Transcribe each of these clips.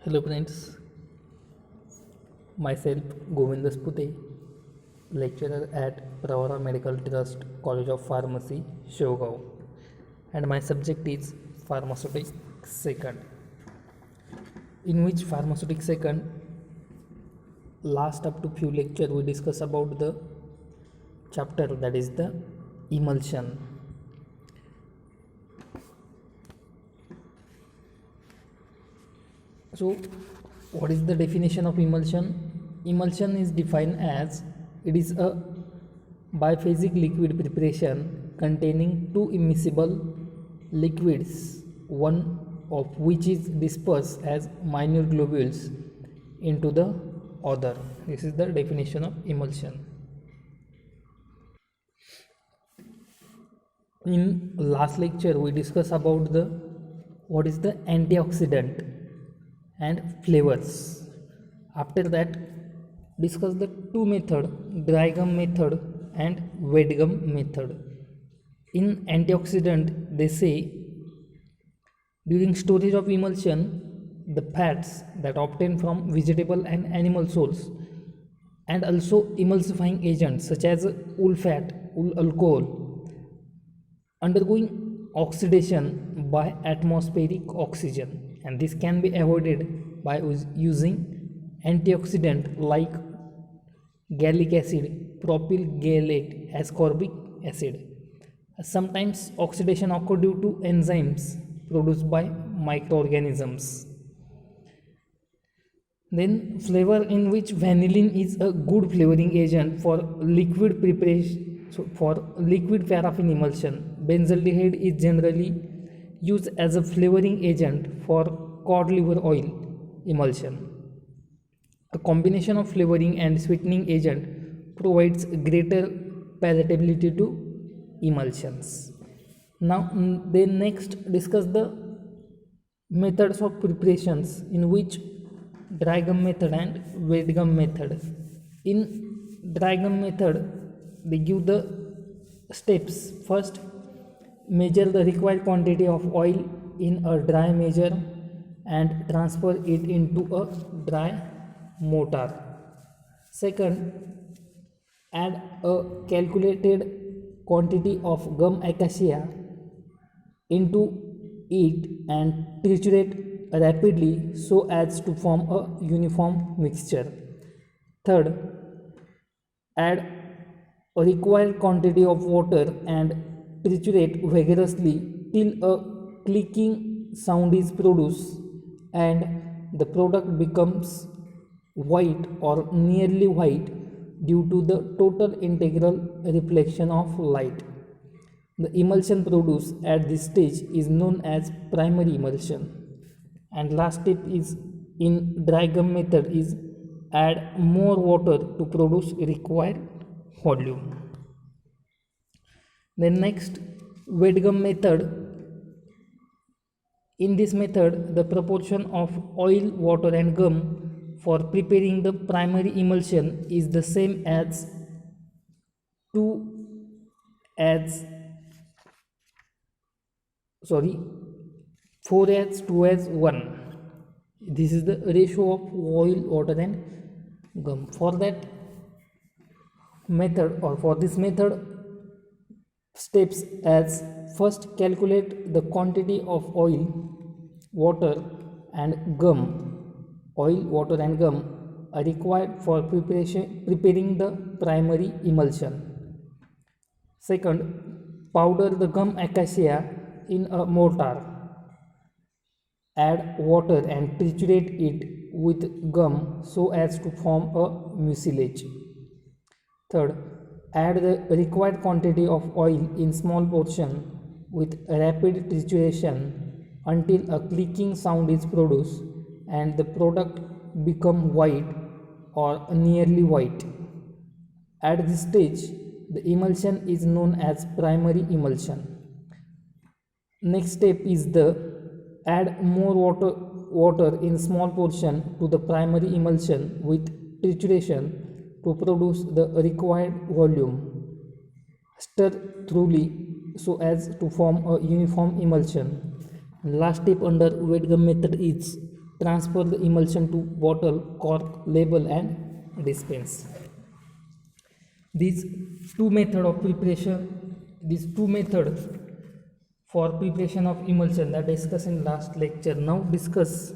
Hello friends, myself Govind Spute, lecturer at Pravara Medical Trust, College of Pharmacy, Shogao, and my subject is Pharmaceutics Second. In which Pharmaceutics Second, last up to few lecture we discuss about the chapter that is the emulsion. So, what is the definition of emulsion? Emulsion is defined as it is a biphasic liquid preparation containing two immiscible liquids, one of which is dispersed as minute globules into the other. This is the definition of emulsion. In last lecture we discussed about the what is the antioxidant and flavors. After that, discuss the two method, dry gum method and wet gum method. In antioxidant, they say during storage of emulsion, the fats that obtained from vegetable and animal source and also emulsifying agents such as wool fat, wool alcohol undergoing oxidation by atmospheric oxygen, and this can be avoided by using antioxidant like gallic acid, propyl gallate, ascorbic acid. Sometimes oxidation occurs due to enzymes produced by microorganisms. Then flavor, in which vanillin is a good flavoring agent for liquid preparation. So for liquid paraffin emulsion, benzaldehyde is generally used as a flavoring agent for cod liver oil emulsion. A combination of flavoring and sweetening agent provides greater palatability to emulsions. Now, they next discuss the methods of preparations, in which dry gum method and wet gum method. In dry gum method, they give the steps. First, measure the required quantity of oil in a dry measure and transfer it into a dry mortar. Second, add a calculated quantity of gum acacia into it and triturate rapidly so as to form a uniform mixture. Third, add a required quantity of water and triturate vigorously till a clicking sound is produced and the product becomes white or nearly white due to the total integral reflection of light. The emulsion produced at this stage is known as primary emulsion. And last step is in dry gum method is add more water to produce required volume. Then next, wet gum method. In this method, the proportion of oil, water and gum for preparing the primary emulsion is the same as 4 as 2 as 1. This is the ratio of oil, water and gum. For that method, or for this method, steps as first calculate the quantity of oil, water and gum. Oil, water and gum are required for preparing the primary emulsion. Second, powder the gum acacia in a mortar. Add water and triturate it with gum so as to form a mucilage. Third, add the required quantity of oil in small portion with rapid trituration until a clicking sound is produced and the product become white or nearly white. At this stage, the emulsion is known as primary emulsion. Next step is the add more water in small portion to the primary emulsion with trituration to produce the required volume. Stir thoroughly so as to form a uniform emulsion. Last step under wet gum method is transfer the emulsion to bottle, cork, label and dispense. These two method for preparation of emulsion that discussed in last lecture. Now discuss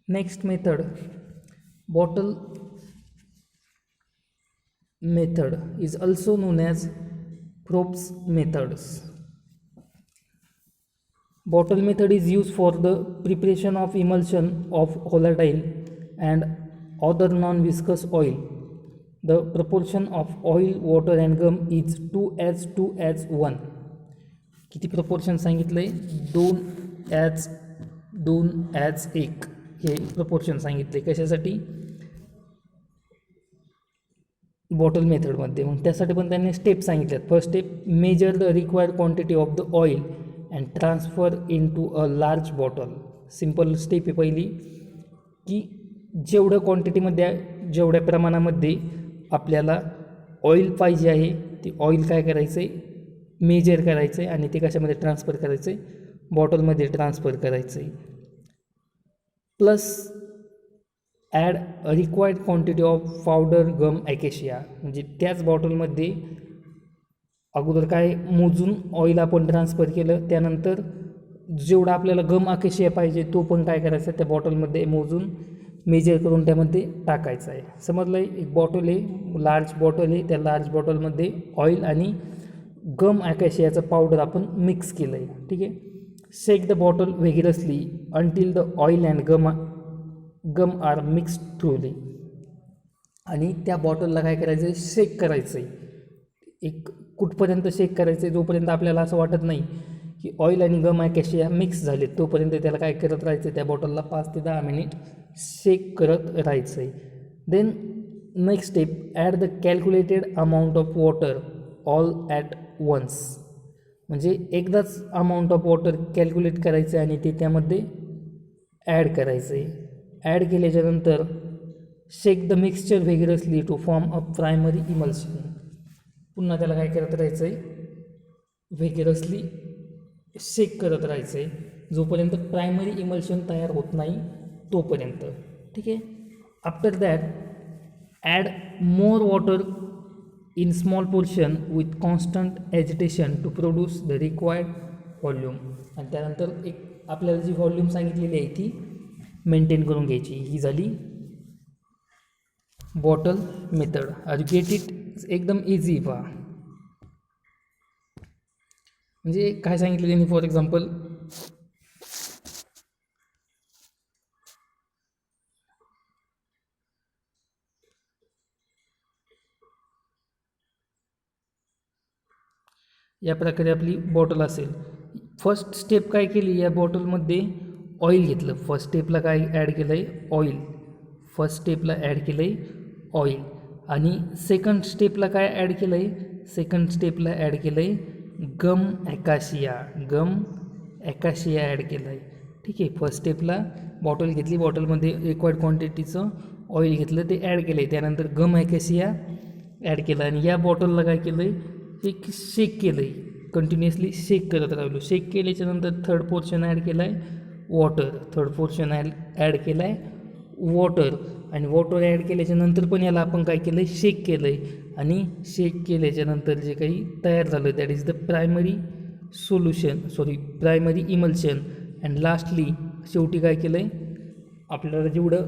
next method. Bottle method is also known as Probst methods. Bottle method is used for the preparation of emulsion of volatile and other non-viscous oil. The proportion of oil, water and gum is 2:1. किती proportion सांगितलंय? 2:1 हे proportion सांगितले. कशासाठी? Bottle मेथडमध्ये. मग त्यासाठी पण त्यांनी स्टेप सांगितल्यात. First step, measure the required quantity of the oil and transfer in to a large bottle. Simple step आहे पहिली, की जेवढं क्वांटिटीमध्ये जेवढ्या प्रमाणामध्ये आपल्याला ऑइल पाहिजे आहे ते ऑइल काय करायचं आहे, मेजर करायचं आहे आणि ते कशामध्ये ट्रान्सफर करायचं आहे, बॉटलमध्ये ट्रान्सफर करायचं आहे. Plus add required quantity of powder gum acacia. म्हणजे त्याच बॉटलमध्ये अगोदर काय मोजून ऑइल आपण ट्रान्सफर केलं, त्यानंतर जेवढा आपल्याला गम ॲकेशिया पाहिजे तो पण काय करायचा त्या बॉटलमध्ये मोजून मेजर करून त्यामध्ये टाकायचं आहे. समजलं आहे? एक बॉटल आहे, लार्ज बॉटल आहे, त्या लार्ज बॉटलमध्ये ऑइल आणि गम ॲकेशियाचं पावडर आपण मिक्स केलं आहे. ठीक आहे. Shake the bottle vigorously until the oil and gum are mix thoroughly. आणि त्या बॉटलला काय करायचं आहे, शेक करायचं आहे. एक कुठपर्यंत शेक करायचं आहे, जोपर्यंत आपल्याला असं वाटत नाही की ऑइल आणि गम ॲकेशिया मिक्स झाले तोपर्यंत त्याला काय करत राहायचं आहे, त्या बॉटलला 5 ते 10 मिनिट शेक करत राहायचं आहे. Then next step, add the calculated amount of water all at once. म्हणजे एकदाच अमाऊंट ऑफ वॉटर कॅल्क्युलेट करायचं आहे आणि ते त्यामध्ये ॲड करायचं आहे. ॲड केल्याच्यानंतर shake the mixture vigorously to form a primary emulsion. पुन्हा त्याला काय करत राहायचं आहे, व्हिगरसली शेक करत राहायचं आहे जोपर्यंत प्रायमरी इमल्शन तयार होत नाही तोपर्यंत. ठीक आहे. After that add more water in small portion with constant agitation to produce the required volume. आणि त्यानंतर एक आपल्याला जी व्हॉल्यूम सांगितलेली आहे ती मेंटेन करून घ्यायची. ही झाली bottle method. Are you get it? एकदम इझी पहा. म्हणजे काय सांगितलं त्यांनी, फॉर एक्झाम्पल या प्रकारे आपली बॉटल असेल. फर्स्ट स्टेप काय केली, या बॉटलमध्ये ऑइल घेतलं. फर्स्ट स्टेपला काय ॲड केलं आहे, ऑइल. फर्स्ट स्टेपला ॲड केलं आहे ऑइल. आणि सेकंड स्टेपला काय ॲड केलं आहे, सेकंड स्टेपला ॲड केलं आहे गम ॲकाशिया ॲड केलं आहे. ठीक आहे. फर्स्ट स्टेपला बॉटल घेतली, बॉटलमध्ये रिक्वायर्ड क्वांटिटीचं ऑइल घेतलं, ते ॲड केलं आहे. त्यानंतर गम ॲकाशिया ॲड केलं आणि या बॉटलला काय केलं आहे, एक शेक केलं आहे. कंटिन्युअसली शेक करत राहिलो. शेक केल्याच्यानंतर थर्ड पोर्शन ॲड केला आहे वॉटर. थर्ड पोर्शन ॲड केला आहे वॉटर. आणि वॉटर ॲड केल्याच्यानंतर पण याला आपण काय केलं आहे, शेक केलं आहे. आणि शेक केल्याच्यानंतर जे काही तयार झालं that is the primary emulsion. And lastly शेवटी काय केलं आहे, आपल्याला जेवढं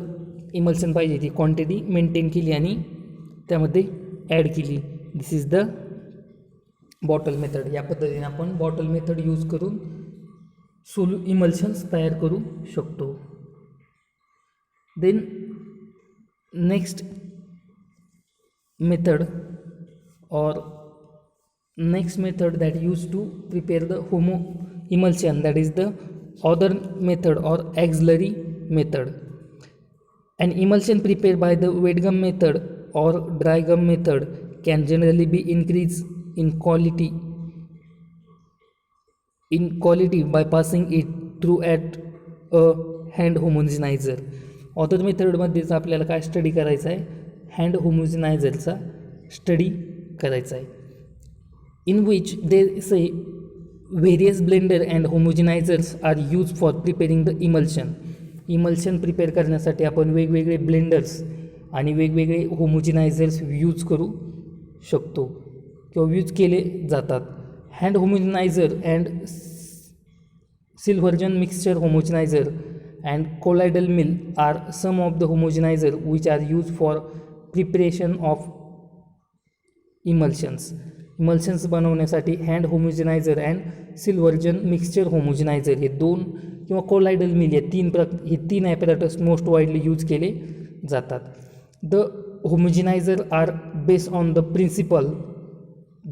इमल्शन पाहिजे ती क्वांटिटी मेंटेन केली आणि त्यामध्ये ॲड केली. This is the bottle method. या पद्धतीने आपण बॉटल मेथड यूज करून इमल्शन्स तयार करू शकतो. Then next method that used to prepare the emulsion, that is the other method or auxiliary method. An emulsion prepared by the wet gum method or dry gum method can generally be increased in quality by passing it through at a hand homogenizer. Other मेथडमध्येच आपल्याला काय study करायचा आहे, hand होमोजेनायझरचा study करायचा आहे. In which they say various blender and homogenizers are use for preparing the emulsion. Emulsion prepare करण्यासाठी आपण वेगवेगळे ब्लेंडर्स आणि वेगवेगळे होमोजिनायझर्स यूज करू शकतो किंवा यूज केले जातात. Hand homogenizer and Silverson mixture homogenizer and colloidal mill are some of the homogenizer which are use for preparation of emulsions बनवण्यासाठी hand homogenizer and Silverson mixture homogenizer हे 2 किंवा कोलायडल मिल हे तीन ॲपॅरेटस मोस्ट वाईडली यूज केले जातात. The homogenizer are based on the principle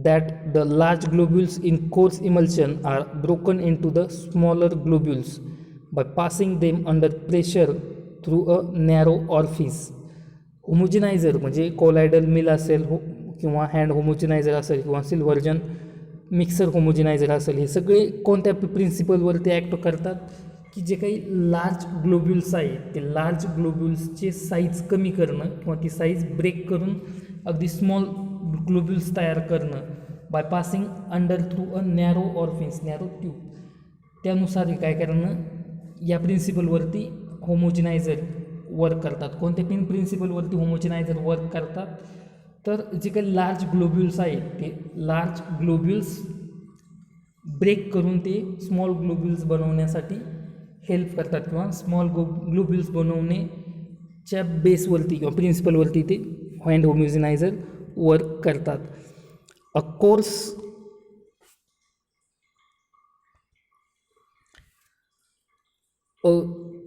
that the large globules in coarse emulsion are broken into the smaller globules by passing them under pressure through a narrow orifice. होमोजिनायझर म्हणजे कोलायडल mill असेल किंवा hand होमोजिनायझर असेल किंवा सिल्व्हर्जन mixer होमोजिनायझर असेल, हे सगळे कोणत्या प्रिन्सिपलवरती act करतात की जे काही लार्ज ग्लोब्युल्स आहेत ते लार्ज ग्लोब्युल्सचे साईज कमी करणं किंवा ती साईज ब्रेक करून अगदी स्मॉल ग्लोब्युल्स तयार करणं by passing under through a narrow orifice, narrow tube. त्यानुसार हे काय करणं या प्रिन्सिपलवरती होमोजिनायझर वर्क करतात. कोणत्या प्रिन्सिपलवरती होमोजिनायझर वर्क करतात तर जे काही लार्ज ग्लोब्युल्स आहेत ते लार्ज ग्लोब्युल्स ब्रेक करून ते स्मॉल ग्लोब्युल्स बनवण्यासाठी हेल्प करतात किंवा स्मॉल ग्लोब्युल्स बनवण्याच्या बेसवरती किंवा प्रिन्सिपलवरती ते हँड होमोजिनायझर वर्क करतात. अ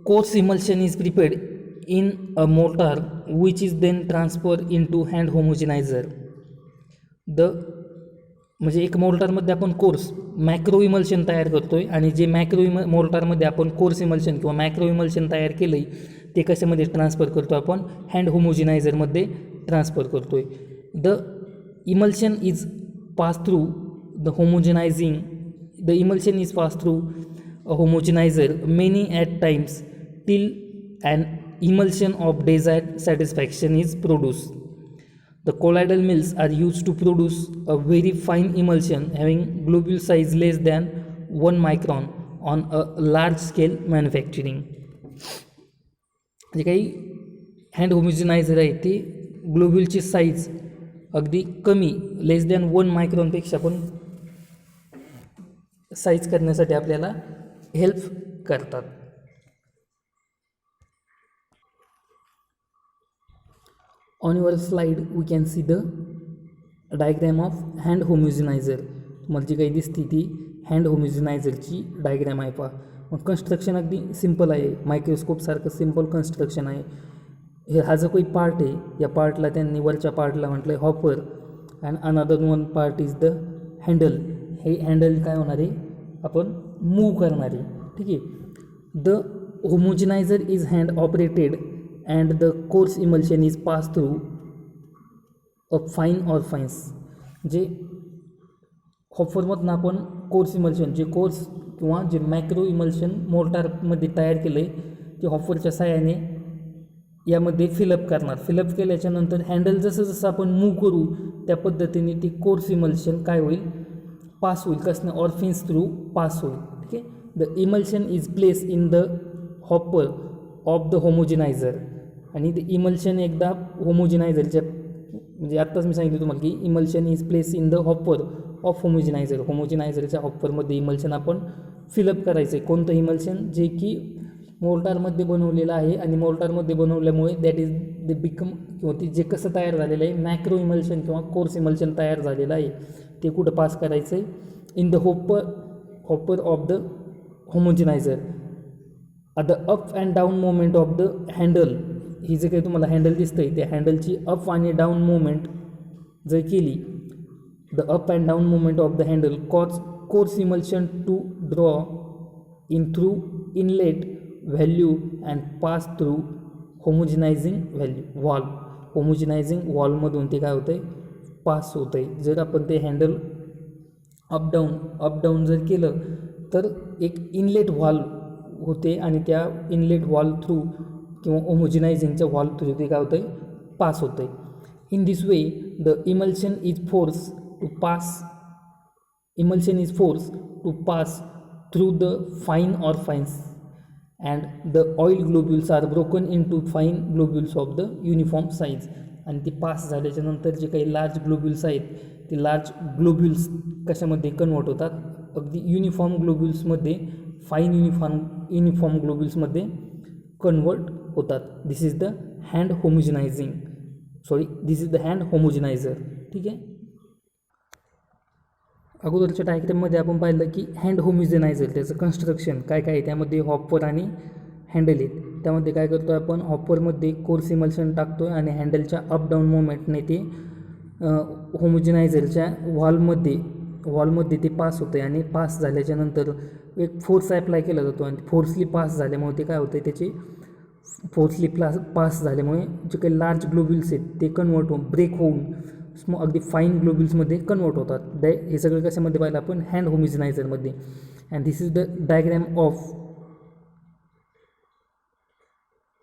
coarse emulsion is prepared in a mortar which is then transferred into hand homogenizer. म्हणजे एक मोर्टारमध्ये आपण कोर्स मॅक्रो इमल्शन तयार करतोय आणि जे मोर्टारमध्ये आपण कोर्स इमल्शन किंवा मॅक्रो इमल्शन तयार केलं आहे ते कशामध्ये ट्रान्सफर करतो आपण हँड होमोजिनायझरमध्ये ट्रान्सफर करतोय. The emulsion is pass through the emulsion is pass through a homogenizer many at times till an emulsion of desired satisfaction is produced. The colloidal mills are used to produce a very fine emulsion having globule size less than 1 micron on a large scale manufacturing. जे काही hand होमोजिनायझर आहे ते ग्लोब्युलची size अगदी कमी लेस than 1 मायक्रॉनपेक्षा पण size करण्यासाठी आपल्याला help करतात. On your slide we can see the diagram of hand homogenizer. तुम्हाला जी काही दिसते ती हँड होमोजिनायझरची डायग्रॅम आहे. पहा मग कन्स्ट्रक्शन अगदी सिम्पल आहे, मायक्रोस्कोपसारखं सिम्पल कन्स्ट्रक्शन आहे. हा जो काही पार्ट आहे या पार्टला त्यांनी वरच्या पार्टला म्हटलं आहे hopper and another one part is the handle. हे हँडल काय होणार आहे आपण मूव्ह करणार आहे. ठीक आहे. The homogenizer is hand operated and the coarse emulsion is pass through a fine orifice. जे हॉपरमधनं आपण कोर्स इमल्शन जे कोर्स किंवा जे मॅक्रो इमल्शन मोर्टारमध्ये तयार केलं आहे ते हॉपरच्या साहाय्याने यामध्ये फिलअप करणार. फिलअप केल्याच्यानंतर हँडल जसं जसं आपण मूव्ह करू त्या पद्धतीने ती कोर्स इमल्शन काय होईल पास होईल. कसं ऑरफिन्स थ्रू पास होईल. ठीक आहे. The emulsion is place in the hopper of the homogenizer. आणि ते इमल्शन एकदा होमोजिनायझरच्या म्हणजे आत्ताच मी सांगितलं तुम्हाला की emulsion is place in the hopper of homogenizer. होमोजिनायझरच्या हॉपरमध्ये इमल्शन आपण फिलअप करायचं आहे. कोणतं इमल्शन जे की मोर्टारमध्ये बनवलेलं आहे आणि मोर्टारमध्ये बनवल्यामुळे दॅट इज द बिकम किंवा ती जे कसं तयार झालेलं आहे मॅक्रो इमल्शन किंवा कोर्स इमल्शन तयार झालेलं आहे ते कुठं पास करायचं आहे in the hopper of the homogenizer. The up and down moment of the handle. ही जे काही तुम्हाला हँडल दिसतं आहे त्या हँडलची अप आणि डाऊन मोमेंट जर केली the up and down moment of the handle coarse emulsion to draw in through inlet value and pass through homogenizing valve. होमोजिनायझिंग व्हॉल्वमधून ते काय होतं आहे पास होतं आहे. जर आपण ते हँडल अप डाऊन जर केलं तर एक इनलेट व्हॉल्व होते आणि त्या इनलेट व्हॉल्व थ्रू किंवा होमोजिनायझिंगच्या व्हॉल्व थ्रू ते काय होतं आहे पास होतं आहे. In this way the emulsion is force to pass through the fine orifice. And the oil globules are broken in to fine globules of the uniform size. आणि ते pass झाल्याच्या नंतर जे काही लार्ज ग्लोब्युल्स आहेत ते लार्ज ग्लोब्युल्स कशामध्ये convert होतात, अगदी युनिफॉर्म ग्लोब्युल्समध्ये, फाईन युनिफॉर्म ग्लोब्युल्समध्ये कन्वर्ट होतात. दिस इज द हँड होमोजिनायझर. ठीक आहे. अगोदरच्या डायग्राममध्ये आपण पाहिलं की हँड होमोजिनायझर त्याचं कन्स्ट्रक्शन काय काय आहे, त्यामध्ये हॉपर आणि हँडल आहेत. त्यामध्ये काय करतो आहे आपण, हॉपरमध्ये कोर्स इमल्शन टाकतो आहे आणि हँडलच्या अप डाऊन मोमेंटने ते होमोजिनायझरच्या वॉलमध्ये ते पास होतं आहे. आणि पास झाल्याच्या नंतर एक फोर्स अप्लाय केला जातो आणि फोर्सली पास झाल्यामुळे ते काय होतं आहे, त्याचे फोर्सली पास झाल्यामुळे जे काही लार्ज ग्लोब्युल्स आहेत ते कन्वर्ट होऊन ब्रेक होऊन अगदी फाईन ग्लोब्युल्समध्ये कन्वर्ट होतात. हे सगळं कशामध्ये पाहिलं आपण, हँड होमोजिनायझरमध्ये. And this is the diagram of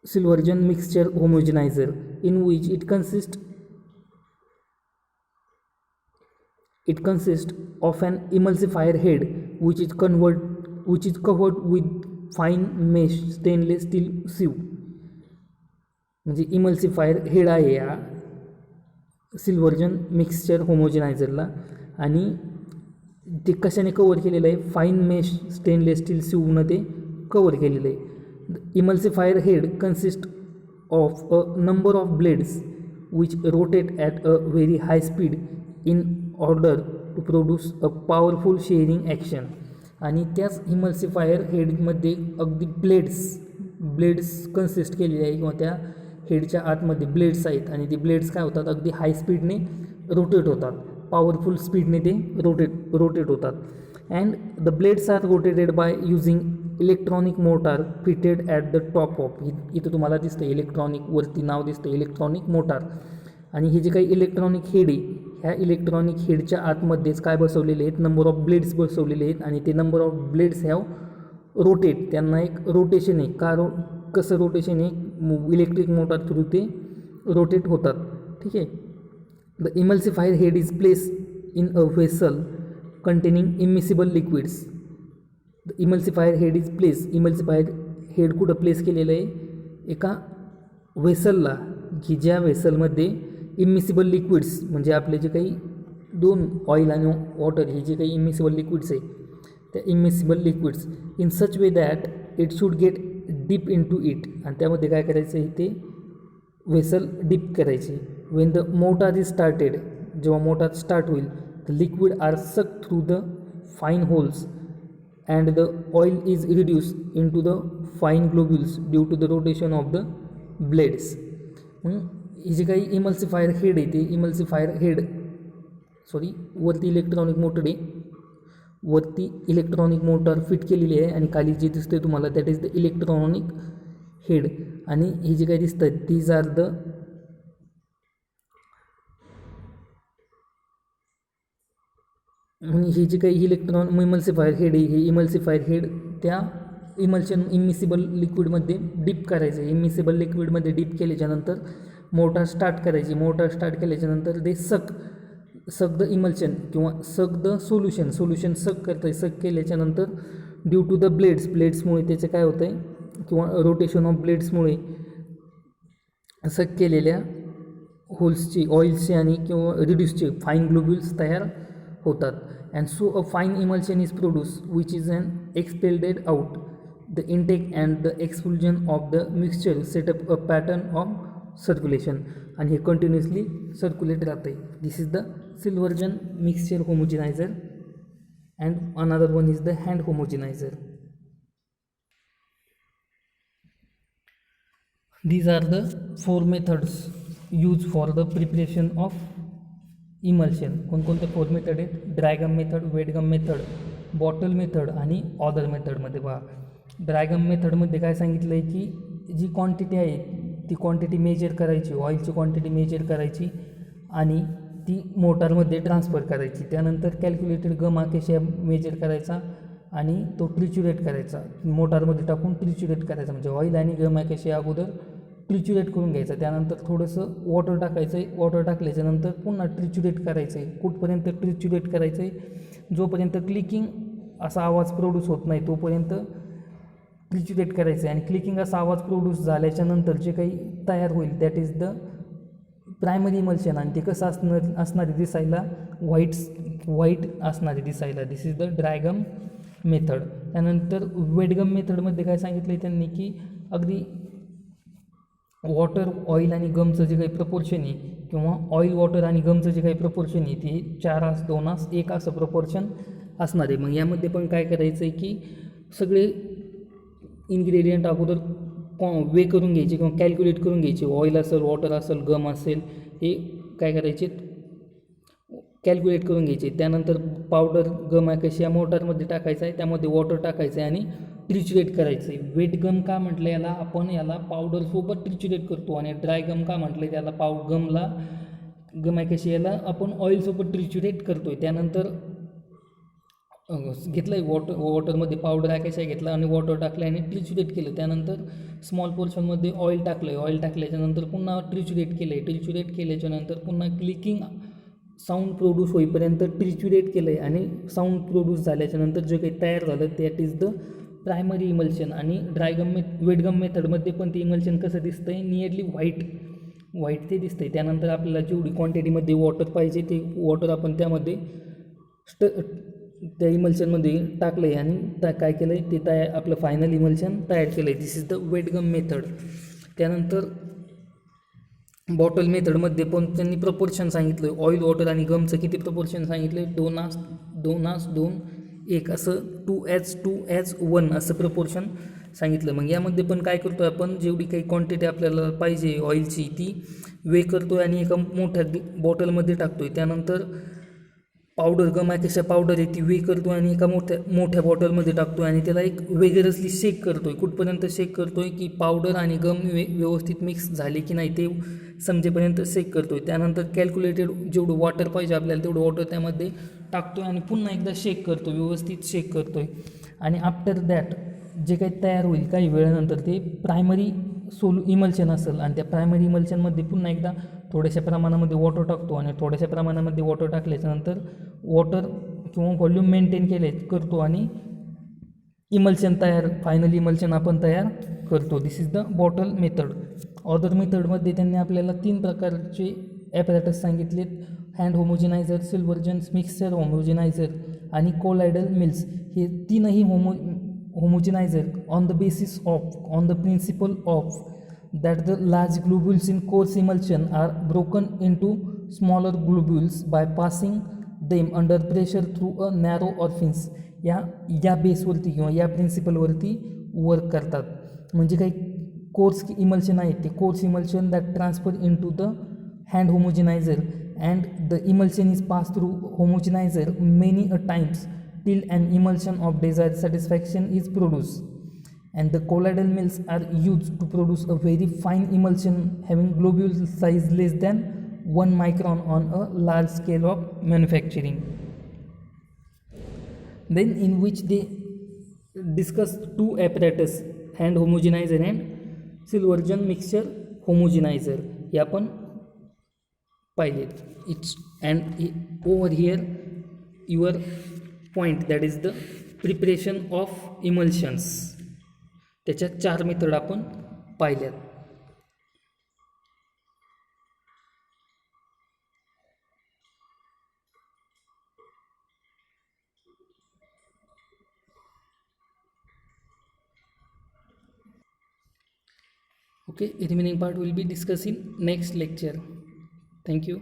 Silvergen mixture homogenizer, in which it consists of an emulsifier head which is covered with fine mesh stainless steel sieve. म्हणजे इमल्सिफायर हेड आहे या सिल्व्हर्जन मिक्सचर होमोजिनायझरला. आणि ते कशाने कवर केलेलं आहे, fine mesh stainless steel सिवनं ते cover केलेलं आहे. The emulsifier head consists of a number of blades which rotate at a very high speed in order to produce a powerful shearing action. आणि त्याच इमल्सिफायर हेडमध्ये अगदी blades consist केलेले आहे किंवा त्या हेडच्या आतमध्ये ब्लेड्स आहेत आणि ते ब्लेड्स काय होतात, अगदी हाय स्पीडने रोटेट होतात, पॉवरफुल स्पीडने ते रोटेट होतात. And the blades are rotated by using electronic motor fitted at the top of. इथं तुम्हाला दिसतं इलेक्ट्रॉनिक, वरती नाव दिसतं इलेक्ट्रॉनिक मोटार. आणि हे जे काही इलेक्ट्रॉनिक हेड आहे, ह्या इलेक्ट्रॉनिक हेडच्या आतमध्येच काय बसवलेले आहेत, नंबर ऑफ ब्लेड्स बसवलेले आहेत. आणि ते number of blades have rotate, त्यांना एक रोटेशन आहे. कसं रोटेशन आहे, इलेक्ट्रिक मोटार थ्रू ते रोटेट होतात. ठीक आहे. The emulsifier head is place in a vessel containing immiscible liquids. The emulsifier head कुठं प्लेस केलेलं आहे, एका व्हेसलला, की ज्या व्हेसलमध्ये इमिसिबल लिक्विड्स म्हणजे आपले जे काही दोन ऑइल आणि वॉटर हे जे काही इमिसिबल लिक्विड्स आहे, त्या immiscible liquids in such way that it should get dip into it. आणि त्यामध्ये काय करायचं आहे, ते व्हेसल डीप करायची. When the motor is started, जेव्हा मोटार स्टार्ट होईल, the liquid are suck through the fine holes and the oil is reduced into the fine globules due to the rotation of the blades. ही जी काही emulsifier head आहे, ते वरती electronic motor fit केलेली आहे आणि खाली जे दिसते तुम्हाला that is the electronic head. आणि ही जी काही दिसतं दीज आर द ही जी काही इमल्सिफायर हेड आहे, हे इमल्सिफायर हेड त्या इमिसिबल लिक्विडमध्ये डीप करायचं. इमिसिबल लिक्विडमध्ये डीप केल्याच्यानंतर मोटार स्टार्ट करायची. मोटार स्टार्ट केल्याच्यानंतर ते सक द इमल्शन किंवा सक द सोल्युशन सक करतं आहे. सक केल्याच्यानंतर ड्यू टू द ब्लेड्समुळे त्याचे काय होतं आहे, किंवा रोटेशन ऑफ ब्लेड्समुळे सक केलेल्या होल्सची, ऑइल्सचे आणि किंवा रिड्यूसचे फाईन ग्लोब्युल्स तयार होतात. And so a fine emulsion is produce which is an expelled out. The intake and the exclusion of the mixture set up a pattern of circulation. आणि हे कंटिन्युअसली सर्क्युलेट राहतं आहे. This is the Silverson mixture homogenizer and another one is the hand homogenizer. These are the 4 methods used for the preparation of emulsion. कोणकोणते 4 method आहेत, ड्रायगम method, वेटगम method, bottle method आणि other मेथडमध्ये. पहा, ड्रायगम मेथडमध्ये काय सांगितलं आहे की जी क्वांटिटी आहे ती क्वांटिटी मेजर करायची, ऑइलची क्वांटिटी मेजर करायची आणि ती मोटारमध्ये ट्रान्सफर करायची. त्यानंतर कॅल्क्युलेटेड गम आकेशिया मेजर करायचा आणि तो ट्रिच्युरेट करायचा, मोटारमध्ये टाकून ट्रिच्युरेट करायचा. म्हणजे ऑइल आणि गम आकेशिया अगोदर ट्रिच्युरेट करून घ्यायचं, त्यानंतर थोडंसं वॉटर टाकायचं आहे. वॉटर टाकल्याच्यानंतर पुन्हा ट्रिच्युरेट करायचं आहे. कुठपर्यंत ट्रिच्युरेट करायचं आहे, जोपर्यंत क्लिकिंग असा आवाज प्रोड्यूस होत नाही तोपर्यंत ट्रिच्युरेट करायचं आहे आणि क्लिकिंग असा आवाज प्रोड्यूस झाल्याच्या नंतर जे काही तयार होईल that is the primary emulsion आणि ते कसं असणारे दिसायला व्हाईट असणारे दिसायला. दिस इज द ड्रायगम मेथड. त्यानंतर वेटगम मेथडमध्ये काय सांगितलं आहे त्यांनी की अगदी वॉटर ऑइल आणि गमचं जे काही प्रपोर्शन आहे किंवा ऑइल वॉटर आणि गमचं जे काही प्रपोर्शन आहे ते 4:2:1 असं प्रपोर्शन असणार आहे. मग यामध्ये पण काय करायचं आहे की सगळे इन्ग्रेडियंट अगोदर वे करून घ्यायचे किंवा कॅल्क्युलेट करून घ्यायचे. ऑइल असेल, वॉटर असेल, गम असेल, हे काय करायचे कॅल्क्युलेट करून घ्यायचे. त्यानंतर पावडर गम आहे कशी या मोटारमध्ये टाकायचं आहे, त्यामध्ये वॉटर टाकायचं आहे आणि ट्रिच्युरेट करायचं आहे. वेट गम का म्हटलं याला, आपण याला पावडरसोबत ट्रिच्युरेट करतो आणि ड्राय गम का म्हटलं त्याला गम आहे कशी याला आपण ऑइलसोबत ट्रिच्युरेट करतो आहे. त्यानंतर घेतलं आहे वॉटरमध्ये पावडर आहे घेतला आणि वॉटर टाकलं आणि ट्रिच्युरेट केलं. त्यानंतर स्मॉल पोर्शनमध्ये ऑइल टाकलं आहे. ऑइल टाकल्याच्यानंतर पुन्हा ट्रिच्युरेट केलं आहे. ट्रिच्युरेट केल्याच्यानंतर पुन्हा क्लिकिंग साऊंड प्रोड्यूस होईपर्यंत ट्रिच्युरेट केलं आहे आणि साऊंड प्रोड्यूस झाल्याच्यानंतर जे काही तयार झालं that is the primary emulsion. आणि वेटगम मेथडमध्ये पण ते इमल्शन कसं दिसतं आहे, नियरली व्हाईट ते दिसतं आहे. त्यानंतर आपल्याला जेवढी क्वांटिटीमध्ये वॉटर पाहिजे ते वॉटर आपण त्यामध्ये त्या इमल्शनमध्ये टाकलं आहे आणि काय केलं आहे ते आपलं फायनल इमल्शन तयार केलं आहे. This is the वेटगम method. त्यानंतर बॉटल मेथडमध्ये पण त्यांनी प्रपोर्शन सांगितलं आहे. ऑइल, वॉटर आणि गमचं किती प्रपोर्शन सांगितलं आहे, 2:2:1 असं 2:1 असं प्रपोर्शन सांगितलं. मग यामध्ये पण काय करतो आहे आपण, जेवढी काही क्वांटिटी आपल्याला पाहिजे ऑइलची ती वे करतो आहे आणि एका मोठ्या बॉटलमध्ये टाकतो आहे. त्यानंतर पावडर गम आहे कशा पावडर आहे ती वे करतो आणि एका मोठ्या बॉटलमध्ये टाकतो आहे आणि त्याला एक वेगळसली शेक करतो आहे. कुठपर्यंत शेक करतो आहे की पावडर आणि गम व्यवस्थित मिक्स झाले की नाही ते समजेपर्यंत शेक करतो आहे. त्यानंतर कॅल्क्युलेटेड जेवढं वॉटर पाहिजे आपल्याला तेवढं वॉटर त्यामध्ये टाकतो आहे आणि पुन्हा एकदा शेक करतो, व्यवस्थित शेक करतो आहे. आणि आफ्टर दॅट जे काही तयार होईल काही वेळानंतर ते प्रायमरी इमल्शन असेल आणि त्या प्रायमरी इमल्शनमध्ये पुन्हा एकदा थोड्याशा प्रमाणामध्ये वॉटर टाकतो आणि थोड्याशा प्रमाणामध्ये वॉटर टाकल्याच्यानंतर वॉटर किंवा व्हॉल्यूम मेंटेन करतो आणि इमल्शन फायनल इमल्शन आपण तयार करतो. This is the bottle method. Other मेथडमध्ये त्यांनी आपल्याला 3 प्रकारचे ॲपॅरेटस सांगितलेत, हँड होमोजिनायझर, सिल्व्हर्जन्स मिक्सचर होमोजिनायझर आणि कोलायडल मिल्स. हे तीनही homogenizer on the principle of that the large globules in coarse emulsion are broken into smaller globules by passing them under pressure through a narrow orifice. या बेसवरती किंवा या प्रिन्सिपलवरती वर्क करतात. म्हणजे काही कोर्स इमल्शन आहे ते coarse emulsion that transfer in to the hand homogenizer and the emulsion is pass through homogenizer many a times till an emulsion of desired satisfaction is produced. And the colloidal mills are used to produce a very fine emulsion having globule size less than 1 micron on a large scale of manufacturing. Then in which they discuss 2 apparatus, hand homogenizer and Sylvergen mixture homogenizer. हे आपण पाहिलेत. It's and over here your point, that is the preparation of emulsions. त्याच्या 4 method आपण पाहिल्यात. Okay, remaining part will be discussed in next lecture. Thank you.